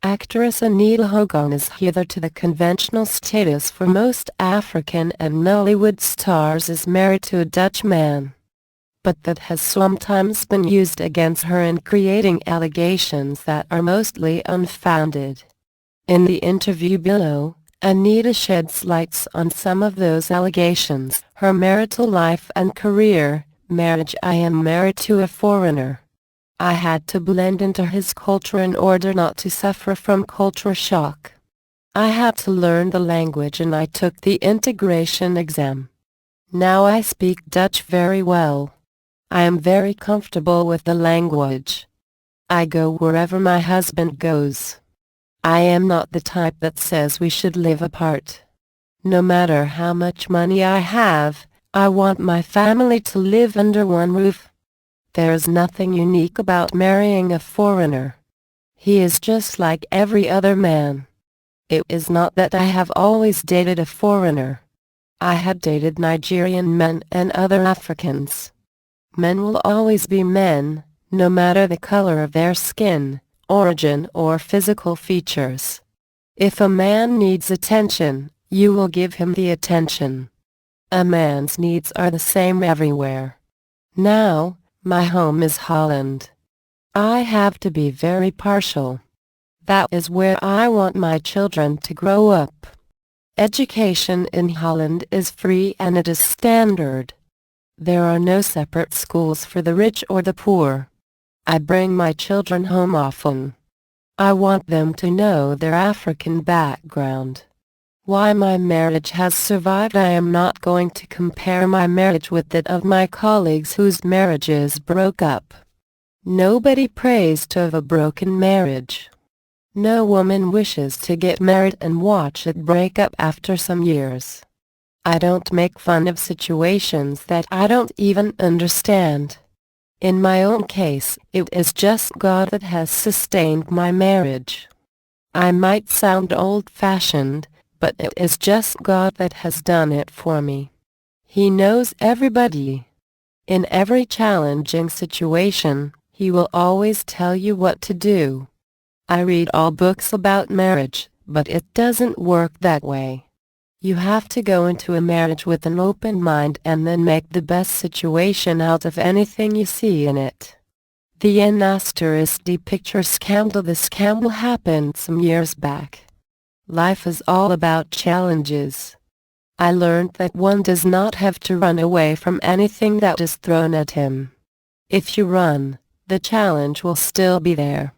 Actress Anita Hogan is hitherto the conventional status for most African and Nollywood stars is married to a Dutch man. But that has sometimes been used against her in creating allegations that are mostly unfounded. In the interview below, Anita sheds light on some of those allegations: her marital life and career. Marriage: I am married to a foreigner. I had to blend into his culture in order not to suffer from culture shock. I had to learn the language and I took the integration exam. Now I speak Dutch very well. I am very comfortable with the language. I go wherever my husband goes. I am not the type that says we should live apart. No matter how much money I have, I want my family to live under one roof. There is nothing unique about marrying a foreigner. He is just like every other man. It is not that I have always dated a foreigner. I had dated Nigerian men and other Africans. Men will always be men, no matter the color of their skin, origin or physical features. If a man needs attention, you will give him the attention. A man's needs are the same everywhere. Now, my home is Holland. I have to be very partial. That is where I want my children to grow up. Education in Holland is free and it is standard. There are no separate schools for the rich or the poor. I bring my children home often. I want them to know their African background. Why my marriage has survived: I am not going to compare my marriage with that of my colleagues whose marriages broke up. Nobody prays to have a broken marriage. No woman wishes to get married and watch it break up after some years. I don't make fun of situations that I don't even understand. In my own case, it is just God that has sustained my marriage. I might sound old-fashioned, but it is just God that has done it for me. He knows everybody. In every challenging situation, He will always tell you what to do. I read all books about marriage, but it doesn't work that way. You have to go into a marriage with an open mind and then make the best situation out of anything you see in it. The N***D picture scandal. The scandal happened some years back. Life is all about challenges. I learned that one does not have to run away from anything that is thrown at him. If you run, the challenge will still be there.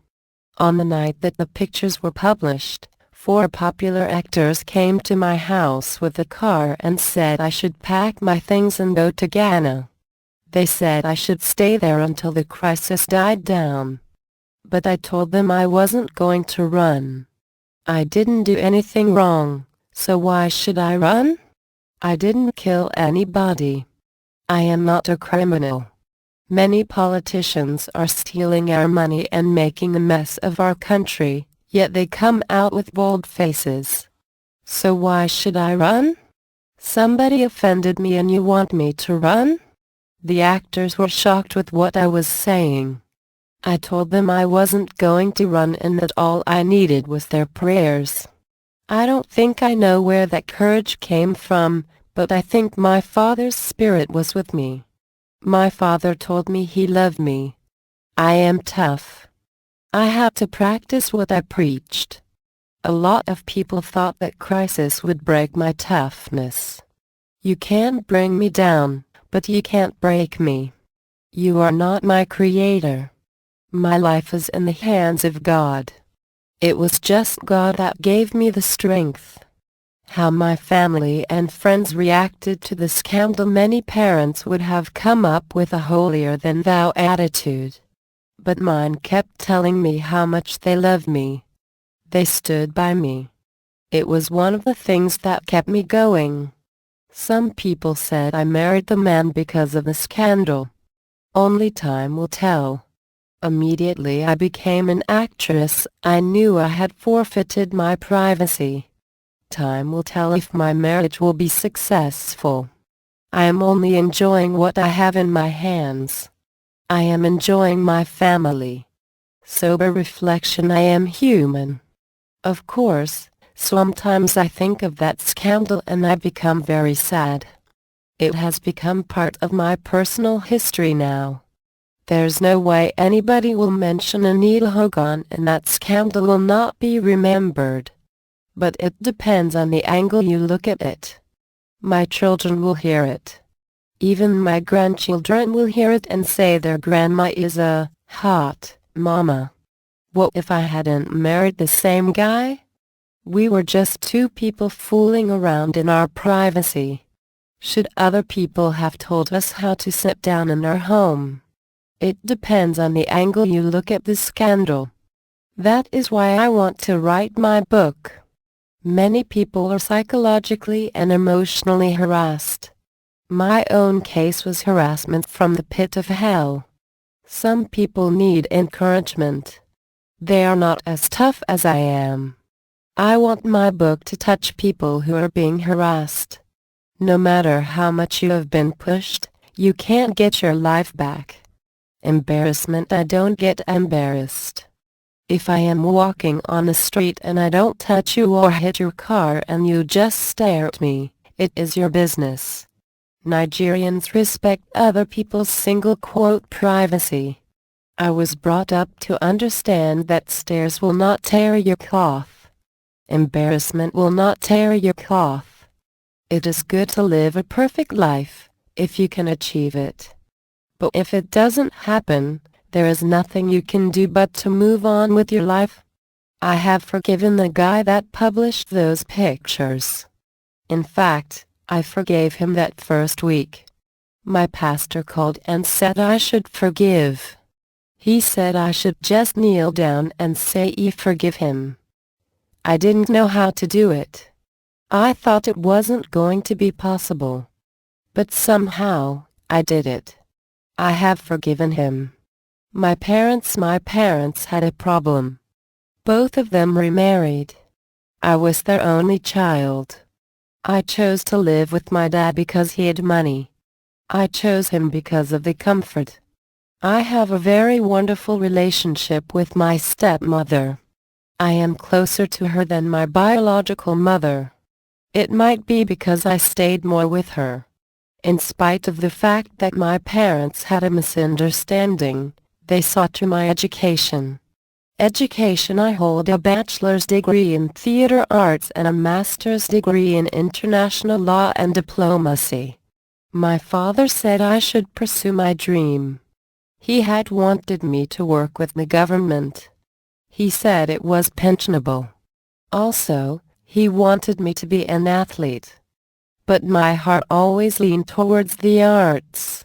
On the night that the pictures were published, 4 popular actors came to my house with a car and said I should pack my things and go to Ghana. They said I should stay there until the crisis died down. But I told them I wasn't going to run. I didn't do anything wrong, so why should I run? I didn't kill anybody. I am not a criminal. Many politicians are stealing our money and making a mess of our country, yet they come out with bold faces. So why should I run? Somebody offended me and you want me to run? The actors were shocked with what I was saying. I told them I wasn't going to run and that all I needed was their prayers. I don't think I know where that courage came from, but I think my father's spirit was with me. My father told me he loved me. I am tough. I had to practice what I preached. A lot of people thought that crisis would break my toughness. You can bring me down, but you can't break me. You are not my creator. My life is in the hands of God. It was just God that gave me the strength. How my family and friends reacted to the scandal: many parents would have come up with a holier-than-thou attitude. But mine kept telling me how much they loved me. They stood by me. It was one of the things that kept me going. Some people said I married the man because of the scandal. Only time will tell. Immediately I became an actress, I knew I had forfeited my privacy. Time will tell if my marriage will be successful. I am only enjoying what I have in my hands. I am enjoying my family. Sober reflection: I am human. Of course, sometimes I think of that scandal and I become very sad. It has become part of my personal history now. There's no way anybody will mention Anita Hogan and that scandal will not be remembered. But it depends on the angle you look at it. My children will hear it. Even my grandchildren will hear it and say their grandma is a hot mama. What if I hadn't married the same guy? We were just two people fooling around in our privacy. Should other people have told us how to sit down in our home? It depends on the angle you look at this scandal. That is why I want to write my book. Many people are psychologically and emotionally harassed. My own case was harassment from the pit of hell. Some people need encouragement. They are not as tough as I am. I want my book to touch people who are being harassed. No matter how much you have been pushed, you can't get your life back. Embarrassment. I don't get embarrassed. If I am walking on the street and I don't touch you or hit your car and you just stare at me, it is your business. Nigerians respect other people's single quote privacy. I was brought up to understand that stares will not tear your cloth. Embarrassment will not tear your cloth. It is good to live a perfect life, if you can achieve it. But if it doesn't happen, there is nothing you can do but to move on with your life. I have forgiven the guy that published those pictures. In fact, I forgave him that first week. My pastor called and said I should forgive. He said I should just kneel down and say I forgive him. I didn't know how to do it. I thought it wasn't going to be possible. But somehow, I did it. I have forgiven him. My parents had a problem. Both of them remarried. I was their only child. I chose to live with my dad because he had money. I chose him because of the comfort. I have a very wonderful relationship with my stepmother. I am closer to her than my biological mother. It might be because I stayed more with her. In spite of the fact that my parents had a misunderstanding, they saw to my education. I hold a bachelor's degree in theater arts and a master's degree in international law and diplomacy. My father said I should pursue my dream. He had wanted me to work with the government. He said it was pensionable. Also, he wanted me to be an athlete. But my heart always leaned towards the arts.